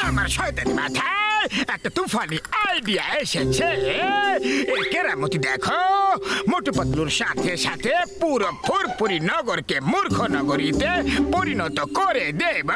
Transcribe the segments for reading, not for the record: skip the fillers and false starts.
আমার শয়তানি মাথায় একটা তুফানি আইডিয়া এসেছে। এই কেরামতি দেখো, মোটু পাতলুর সাথে সাথে পুরো ফুরফুরি নগরকে মূর্খ নগরীতে পরিণত করে দেব।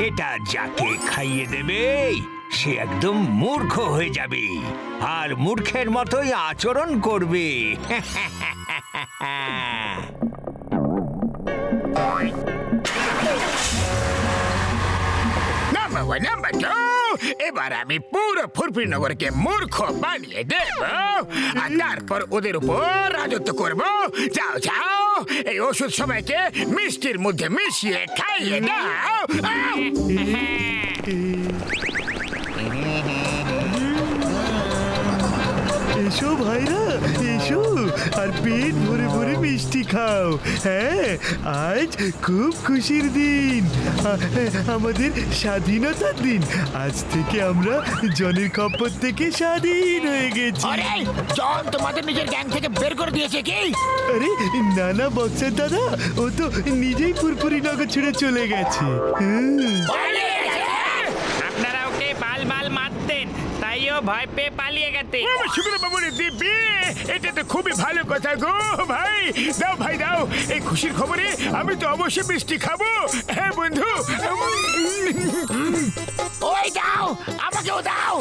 এটা যাকে খাইয়ে দেবে সে একদম মূর্খ হয়ে যাবে আর মূর্খের মতোই আচরণ করবে। এবার আমি পুরো ফুরফুরি নগরকে মূর্খ বানিয়ে দেব আর তারপর ওদের উপর রাজত্ব করব। যাও যাও, এই ওষুধ সবাইকে মিষ্টির মধ্যে মিশিয়ে খাইয়ে দাও। এসো ভাইরা, এসো আর পেট ভরে ভরে মিষ্টি খাও। হ্যাঁ, আজ খুব খুশির দিন, আমাদের স্বাধীনতার দিন। আজ থেকে আমরা জনের খপ্পর থেকে স্বাধীন হয়ে গেছি। আরে জন তোমাদের নিজের গ্যাং থেকে বের করে দিয়েছে কি? আরে নানা বক্সার দাদা, ও তো নিজেই ফুরফুরি নগর ছেড়ে চলে গেছে। আপনারা ওকে বাল বাল মারতেন, তাইও ভয় পেয়ে পালিয়ে গেছে। বাবুরে দিব্যি, এটা তো খুবই ভালো কথা গো ভাই। দাও ভাই দাও, এই খুশির খবরে আমি তো অবশ্যই মিষ্টি খাবো। হ্যাঁ বন্ধু, ওই দাও, আমাকেও দাও।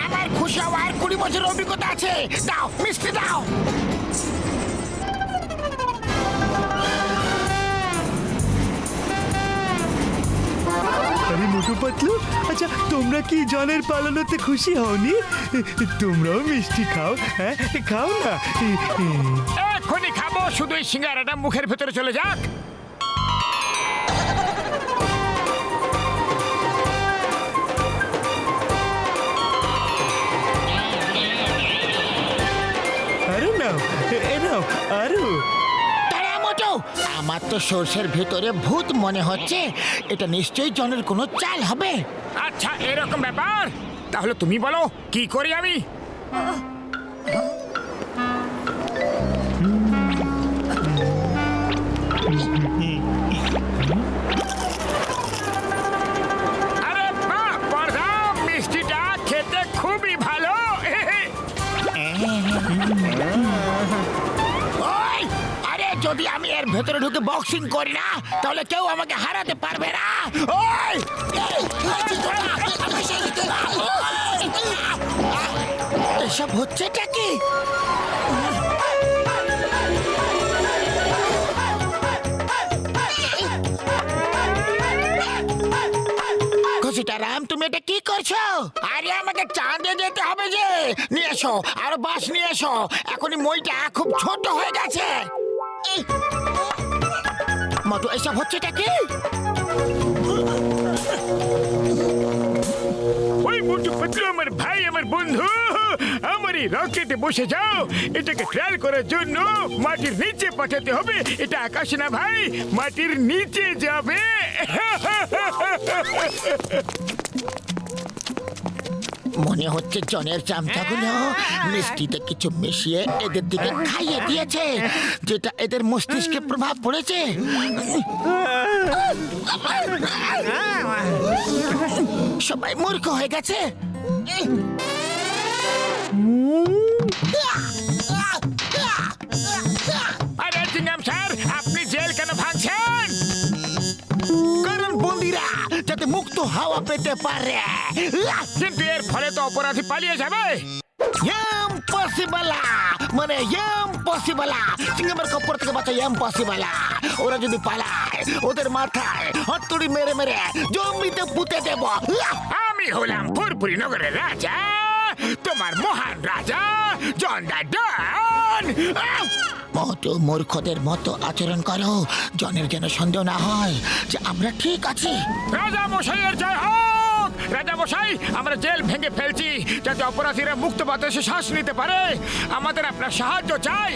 আমার খুশি হওয়ার 20 বছর অভিজ্ঞতা আছে। দাও মিষ্টি দাও। আরে মোটু পাতলু, আচ্ছা তোমরা কি জনের পালানোতে খুশি হওনি? তোমরাও মিষ্টি খাও। হ্যাঁ খাও না। এক্ষুনি খাবো, শুধু এই সিঙ্গারাটা মুখের ভেতরে চলে যাক। আরো নাও, এ নাও আরো। আমার তো সর্ষের ভেতরে ভূত মনে হচ্ছে। এটা নিশ্চয়ই জনের কোনো চাল হবে। আচ্ছা এরকম ব্যাপার, তাহলে তুমি বলো কি করি আমি? আরে বাহ পর্দা, মিষ্টিটা খেতে খুবই ভালো। ওই, আরে যদি আমি এর ভেতরে ঢুকে বক্সিং করি না, তাহলে কেউ আমাকে হারাতে পারবে না। ওই এসব হচ্ছেটা কি? খুশিটারাম, তুমি এটা কি করছো? আরে আমাকে চাঁদে যেতে হবে যে। নিয়ে এসো, আরো বাঁশ নিয়ে এসো। এখনই মইটা খুব ছোট হয়ে গেছে। মতো এসব হচ্ছেটা কি? ওই মোটু পাতলু আমার ভাই, আমার বন্ধু, আমার এই রকেটে বসে যাও। এটাকে ট্রায়াল করার জন্য মাটির নিচে পাঠাতে হবে। এটা আকাশে না ভাই, মাটির নিচে যাবে। মনে হচ্ছে জনের চামচাগুলো মিষ্টিতে কিছু মিশিয়ে এদের দিকে খাইয়ে দিয়েছে, যেটা এদের মস্তিষ্কে প্রভাব পড়েছে। সবাই মূর্খ হয়ে গেছে। আরে চিংগাম স্যার, আপনি জেল কেন ভাঙছেন? কারণ বন্দিরা যাতে মুক্ত হাওয়া পেতে পারে। কিন্তু এর ফলে তো অপরাধী পালিয়ে যাবে। মানে সিঙ্গামের কপর থেকে বাঁচা ইম্পসিবল। ওরা যদি পালায়, ওদের মাথায় হাতুড়ি মেরে মেরে জমিতে পুঁতে দেব। আমি হলাম ফুরফুরি নগরের রাজা, তোমার মহান রাজা জন দ্য ডন। মোটু মূর্খদের মতো আচরণ করো, জনের যেন সন্দেহ না হয় যে আমরা ঠিক আছি। রাজা মশাইয়ের জয় হোক। রাজা মশাই, আমরা জেল ভেঙে ফেলছি যাতে অপরাধীরা মুক্ত বাতাসে শ্বাস নিতে পারে। আমাদের আপনার সাহায্য চাই।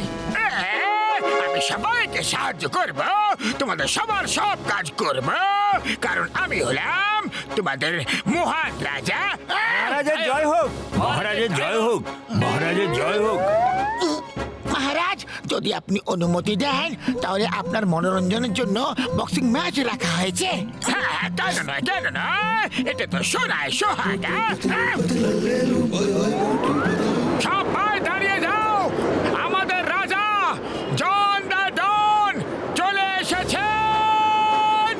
আমি সবাইকে সাহায্য করব, তোমাদের সবার সব কাজ করব, কারণ আমি হলাম তোমাদের মহান রাজা। মহারাজের জয় হোক, মহারাজের জয় হোক, মহারাজের জয় হোক। মহারাজ, যদি আপনি অনুমতি দেন তাহলে আপনার মনোরঞ্জনের জন্য বক্সিং ম্যাচ রাখা হয়েছে। হ্যাঁ, কেন নয়, কেন নয়, এটা তো সোনায় সোহাগা। সবাই দাঁড়িয়ে যাও, আমাদের রাজা জন দ্য ডন চলে এসেছেন।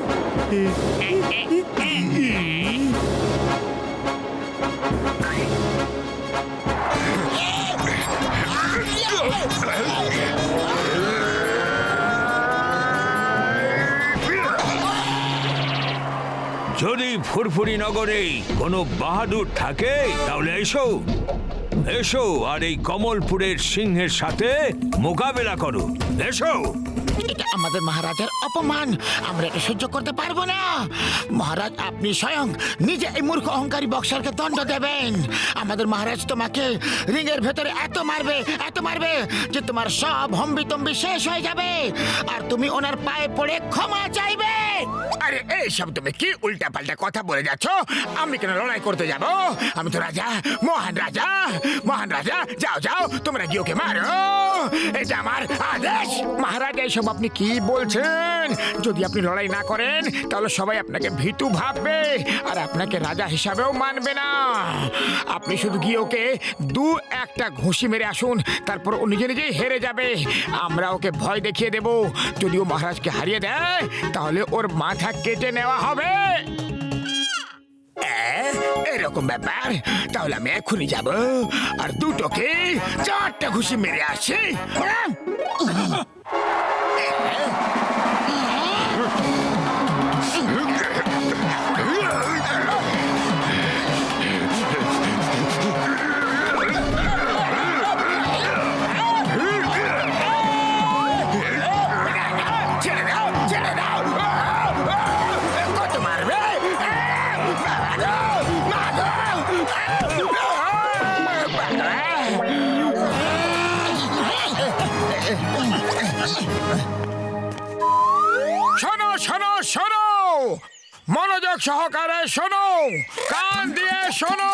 যদি ফুরফুরি নগরে কোনো বাহাদুর থাকে তাহলে এসো, এসো আর এই কমলপুরের সিংহের সাথে মোকাবেলা করো। এসো। এটা আমাদের মহারাজার অপমান, আমরা এটা সহ্য করতে পারবো না। মহারাজ, আপনি স্বয়ং নিজে এই মূর্খ অহংকারী বক্সারকে দণ্ড দেবেন। আমাদের মহারাজ তোমাকে রিংয়ের ভেতরে এত মারবে যে তোমার সব হম্বিতম্বি শেষ হয়ে যাবে, আর তুমি ওনার পায়ে পড়ে ক্ষমা চাইবে। আরে এইসব তুমি কি উল্টা পাল্টা কথা বলে যাচ্ছ? আমি কেন লড়াই করতে যাব? আমি তো রাজা, মহান রাজা, মহান রাজা। যাও যাও, তোমরা গিয়ে ওকে মারো, এটা আমার আদেশ। মহারাজ, এইসব আপনি কি বলছেন? যদি আপনি লড়াই না করেন তাহলে সবাই আপনাকে ভীতু ভাববে আর আপনাকে রাজা হিসাবেও মানবে না। আপনি শুধু গিয়ে ওকে দু একটা ঘুষি মেরে আসুন, তারপর ও নিজে নিজেই হেরে যাবে। আমরা ওকে ভয় দেখিয়ে দেব। যদি ও মহারাজকে হারিয়ে দেয় তাহলে ওর মাথা কেটে নেওয়া হবে। এরকম ব্যাপার, তাহলে আমি এখনই যাব আর দুটোকে চারটা ঘুষি মেরে আসি। ছেড়ে দাও, ছেড়ে দাও। কত মারবে? শোনো শোনো শোনো, মনোযোগ সহকারে শোনো, কান দিয়ে শোনো।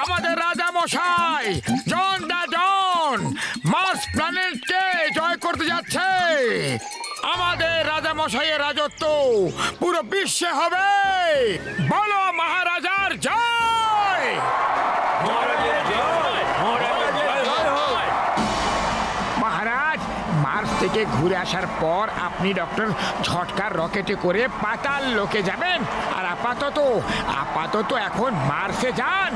আমাদের রাজা মশাই জন দ্য ডন মার্স প্ল্যানেটকে জয় করতে যাচ্ছে। আমাদের রাজা মশাইয়ের রাজত্ব পুরো বিশ্বে হবে। বলো মহারাজার জয়। মহারাজ, মার্স থেকে ঘুরে আসার পর আপনি ডক্টর ঝটকার রকেটে করে পাতাল লোকে যাবেন। আর আপাতত এখন মার্সে যান।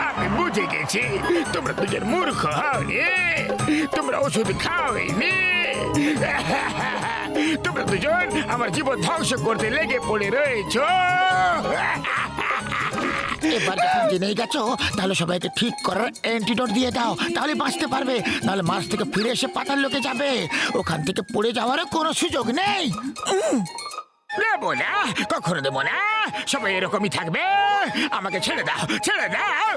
আমি বুঝে গেছি, তোমরা দুজন মূর্খ হওনি, তোমরা ওষুধ খাওয়াইনি। তোমরা দুজন আমার জীবন ধ্বংস করতে লেগে পড়ে রয়েছ। এবার যখন জেনেই গেছো তাহলে সবাইকে ঠিক করার অ্যান্টিডোট দিয়ে দাও, তাহলে বাঁচতে পারবে। নাহলে মার্স থেকে ফিরে এসে পাতাল লোকে যাবে, ওখান থেকে পড়ে যাওয়ারও কোনো সুযোগ নেই। দেবো না, কখনো দেবো না। সবাই এরকমই থাকবে। আমাকে ছেড়ে দাও, ছেড়ে দাও।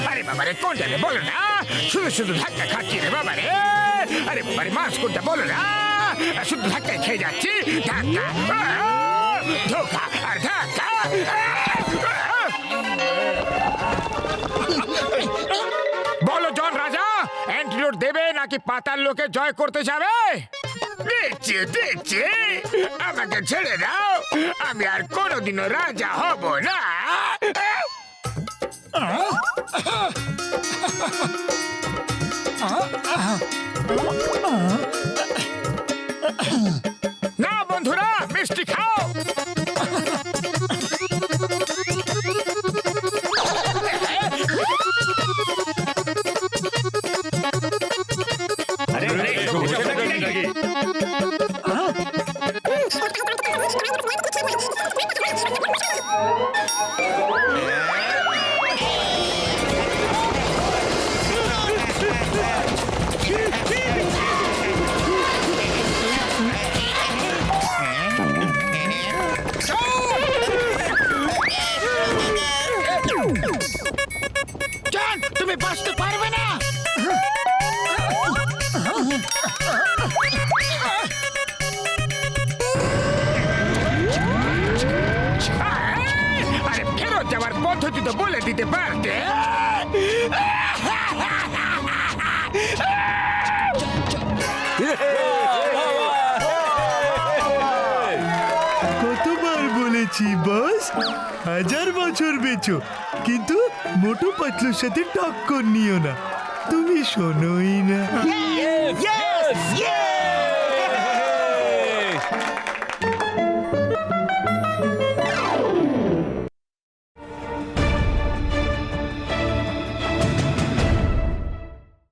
আরে বাবারে, কোনটা রে বলো না? শুধু শুধু ধাক্কা খাচ্ছি রে বাবারে। আরে বাবারে, মার্স কোনটা বলো না? শুধু ধাক্কায় খেয়ে যাচ্ছি। ধাক্কা, ধোকা আর ধাক্কা। বলো জন রাজা, অ্যান্টিডোট দেবে নাকি পাতাল লোকে জয় করতে যাবে? দিচ্ছি, আমাকে ছেড়ে দাও। আমি আর কোনোদিনও রাজা হব না। না বন্ধুরা, মিষ্টি খাও। জান, তুমি বাঁচতে পারবে না। আরে ফেরত যাওয়ার পদ্ধতি তো বলে দিতে পারতে। কতবার বলেছি বস, 1000 বছর বেঁচো, কিন্তু মোটু পাতলুর সাথে টক্কর নিও না। তুমি শোনোই না। Yes! Yes!